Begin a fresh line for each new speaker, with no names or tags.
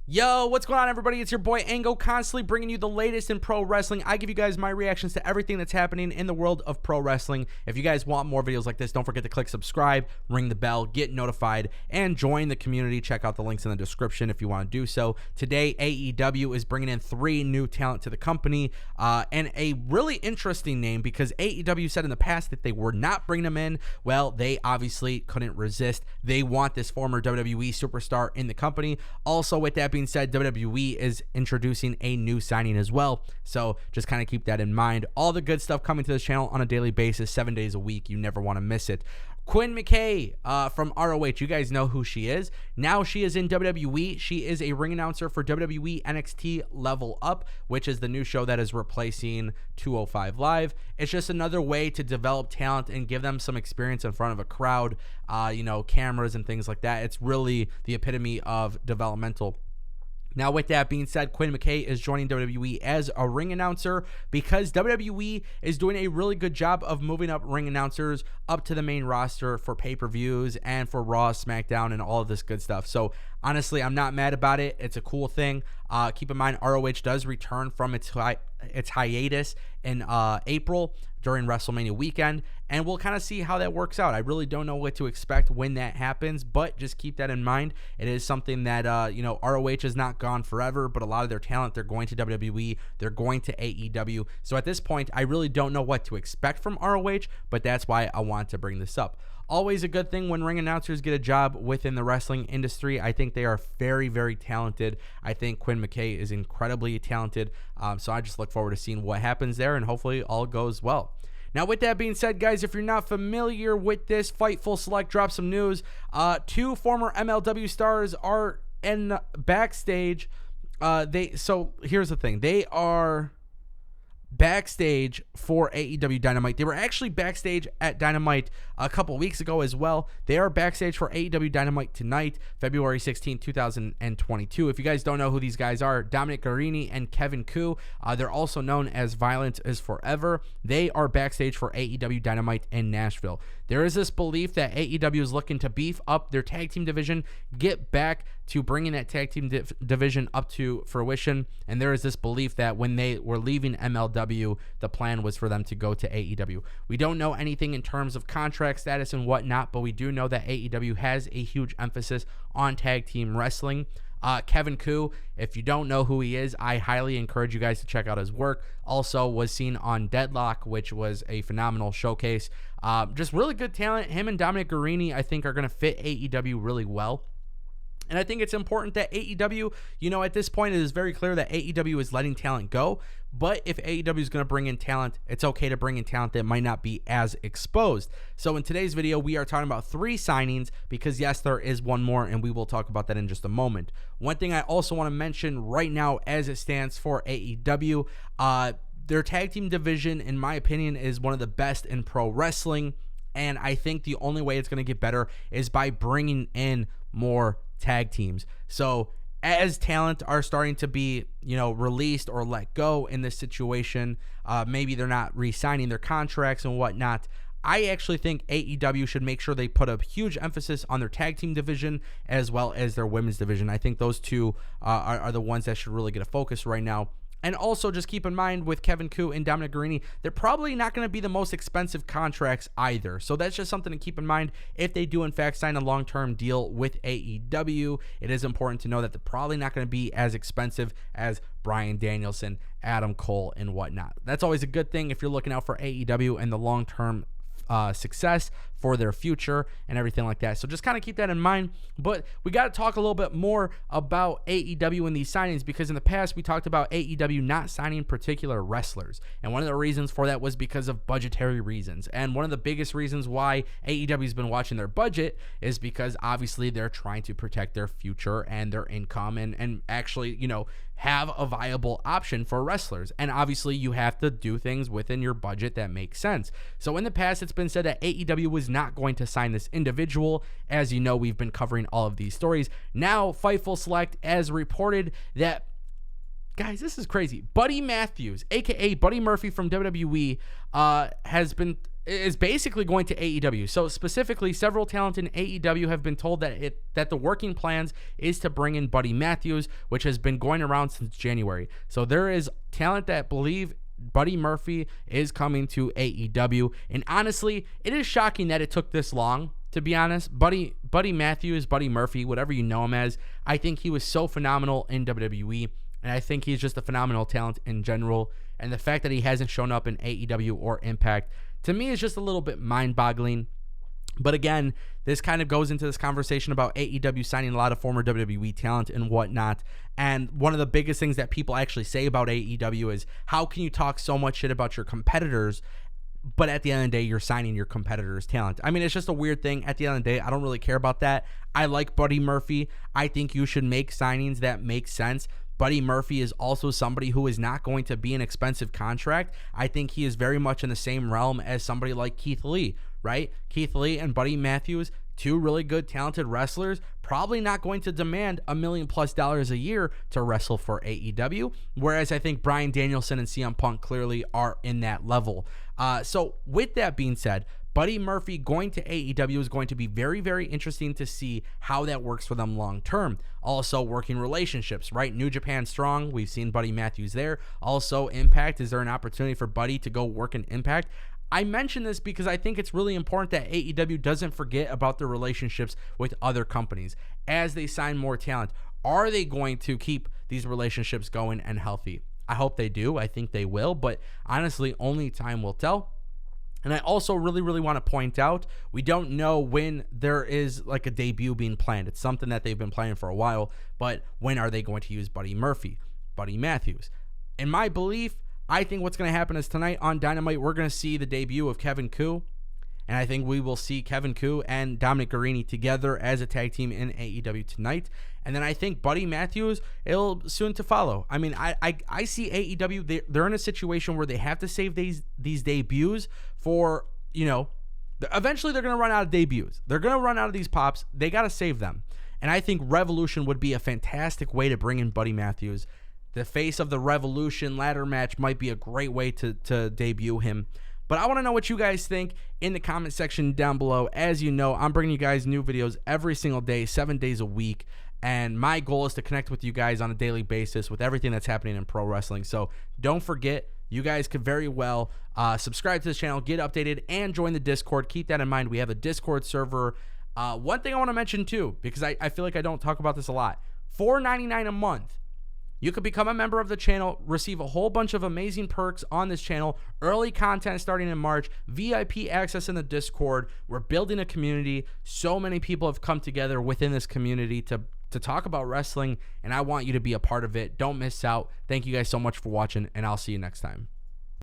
Yo, what's going on, everybody? It's your boy Ango, constantly bringing you the latest in pro wrestling. I give you guys my reactions to everything that's happening in the world of pro wrestling. If you guys want more videos like this, don't forget to click subscribe, ring the bell, get notified, and join the community. Check out the links in the description if you want to do so. Today, AEW is bringing in 3 new talent to the company, and a really interesting name because AEW said in the past that they were not bringing them in. Well, they obviously couldn't resist. They want this former WWE superstar in the company. Also, with that being said, WWE is introducing a new signing as well, so just kind of keep that in mind. All the good stuff coming to this channel on a daily basis, 7 days a week. You never want to miss it. Quinn McKay from ROH, you guys know who she is. Now she is in WWE. She is a ring announcer for WWE NXT Level Up, which is the new show that is replacing 205 Live. It's just another way to develop talent and give them some experience in front of a crowd, cameras and things like that. It's really the epitome of developmental. Now, with that being said, Quinn McKay is joining WWE as a ring announcer because WWE is doing a really good job of moving up ring announcers up to the main roster for pay-per-views and for Raw, SmackDown, and all of this good stuff. So, honestly, I'm not mad about it. It's a cool thing. Keep in mind, ROH does return from its hiatus in April during WrestleMania weekend, and we'll kind of see how that works out. I really don't know what to expect when that happens, but just keep that in mind. It is something that, ROH is not gone forever, but a lot of their talent, they're going to WWE, they're going to AEW. So at this point, I really don't know what to expect from ROH, but that's why I want to bring this up. Always a good thing when ring announcers get a job within the wrestling industry. I think they are very, very talented. I think Quinn McKay is incredibly talented. So I just look forward to seeing what happens there, and hopefully all goes well. Now, with that being said, guys, if you're not familiar with this, Fightful Select dropped some news. 2 former MLW stars are in backstage. So here's the thing. They are backstage for AEW Dynamite. They were actually backstage at Dynamite a couple weeks ago as well. They are backstage for AEW Dynamite tonight, February 16, 2022. If you guys don't know who these guys are, Dominic Garrini and Kevin Koo, they're also known as Violence is Forever. They are backstage for AEW Dynamite in Nashville. There is this belief that AEW is looking to beef up their tag team division, get back to bringing that tag team division up to fruition, and there is this belief that when they were leaving MLW, the plan was for them to go to AEW. We don't know anything in terms of contract status and whatnot, but we do know that AEW has a huge emphasis on tag team wrestling. Kevin Koo, if you don't know who he is, I highly encourage you guys to check out his work. Also was seen on Deadlock, which was a phenomenal showcase. Just really good talent. Him and Dominic Garrini, I think, are going to fit AEW really well. And I think it's important that AEW, at this point, it is very clear that AEW is letting talent go. But if AEW is going to bring in talent, it's okay to bring in talent that might not be as exposed. So in today's video, we are talking about 3 signings because, yes, there is one more, and we will talk about that in just a moment. One thing I also want to mention right now as it stands for AEW, their tag team division, in my opinion, is one of the best in pro wrestling. And I think the only way it's going to get better is by bringing in more tag teams. So as talent are starting to be, released or let go in this situation, maybe they're not re-signing their contracts and whatnot. I actually think AEW should make sure they put a huge emphasis on their tag team division as well as their women's division. I think those two are the ones that should really get a focus right now. And also just keep in mind with Kevin Koo and Dominic Garrini, they're probably not going to be the most expensive contracts either. So that's just something to keep in mind. If they do in fact sign a long-term deal with AEW, it is important to know that they're probably not going to be as expensive as Bryan Danielson, Adam Cole, and whatnot. That's always a good thing if you're looking out for AEW and the long-term success for their future and everything like that. So just kind of keep that in mind. But we got to talk a little bit more about AEW and these signings because in the past we talked about AEW not signing particular wrestlers. And one of the reasons for that was because of budgetary reasons. And one of the biggest reasons why AEW has been watching their budget is because obviously they're trying to protect their future and their income and actually, have a viable option for wrestlers. And obviously you have to do things within your budget that make sense. So in the past, it's been said that AEW was not going to sign this individual. As you know, we've been covering all of these stories. Now, Fightful Select has reported that, guys, this is crazy. Buddy Matthews, aka Buddy Murphy from WWE, has been is basically going to AEW. So specifically, several talent in AEW have been told that the working plans is to bring in Buddy Matthews, which has been going around since January. So there is talent that believe Buddy Murphy is coming to AEW. And honestly, it is shocking that it took this long, to be honest. Buddy Matthews, Buddy Murphy, whatever you know him as, I think he was so phenomenal in WWE. And I think he's just a phenomenal talent in general. And the fact that he hasn't shown up in AEW or Impact, to me, is just a little bit mind-boggling. But again, this kind of goes into this conversation about AEW signing a lot of former WWE talent and whatnot. And one of the biggest things that people actually say about AEW is, how can you talk so much shit about your competitors, but at the end of the day, you're signing your competitors' talent? I mean, it's just a weird thing. At the end of the day, I don't really care about that. I like Buddy Murphy. I think you should make signings that make sense. Buddy Murphy is also somebody who is not going to be an expensive contract. I think he is very much in the same realm as somebody like Keith Lee, right? Keith Lee and Buddy Matthews, two really good, talented wrestlers, probably not going to demand $1 million+ a year to wrestle for AEW, whereas I think Bryan Danielson and CM Punk clearly are in that level. So with that being said, Buddy Murphy going to AEW is going to be very, very interesting to see how that works for them long term. Also, working relationships, right? New Japan Strong, we've seen Buddy Matthews there. Also, Impact, is there an opportunity for Buddy to go work in Impact? I mention this because I think it's really important that AEW doesn't forget about their relationships with other companies as they sign more talent. Are they going to keep these relationships going and healthy? I hope they do. I think they will, but honestly, only time will tell. And I also really, really want to point out, we don't know when there is like a debut being planned. It's something that they've been planning for a while, but when are they going to use Buddy Murphy, Buddy Matthews? In my belief, I think what's going to happen is tonight on Dynamite, we're going to see the debut of Kevin Koo. And I think we will see Kevin Koo and Dominic Garrini together as a tag team in AEW tonight. And then I think Buddy Matthews, it'll soon to follow. I mean, I see AEW, they're in a situation where they have to save these debuts for, eventually they're going to run out of debuts. They're going to run out of these pops. They got to save them. And I think Revolution would be a fantastic way to bring in Buddy Matthews. The face of the Revolution ladder match might be a great way to debut him. But I want to know what you guys think in the comment section down below. As you know, I'm bringing you guys new videos every single day, 7 days a week. And my goal is to connect with you guys on a daily basis with everything that's happening in pro wrestling. So don't forget, you guys could very well subscribe to this channel, get updated, and join the Discord. Keep that in mind. We have a Discord server. One thing I want to mention too, because I feel like I don't talk about this a lot, $4.99 a month. You could become a member of the channel, receive a whole bunch of amazing perks on this channel, early content starting in March, VIP access in the Discord. We're building a community. So many people have come together within this community to talk about wrestling, and I want you to be a part of it. Don't miss out. Thank you guys so much for watching, and I'll see you next time.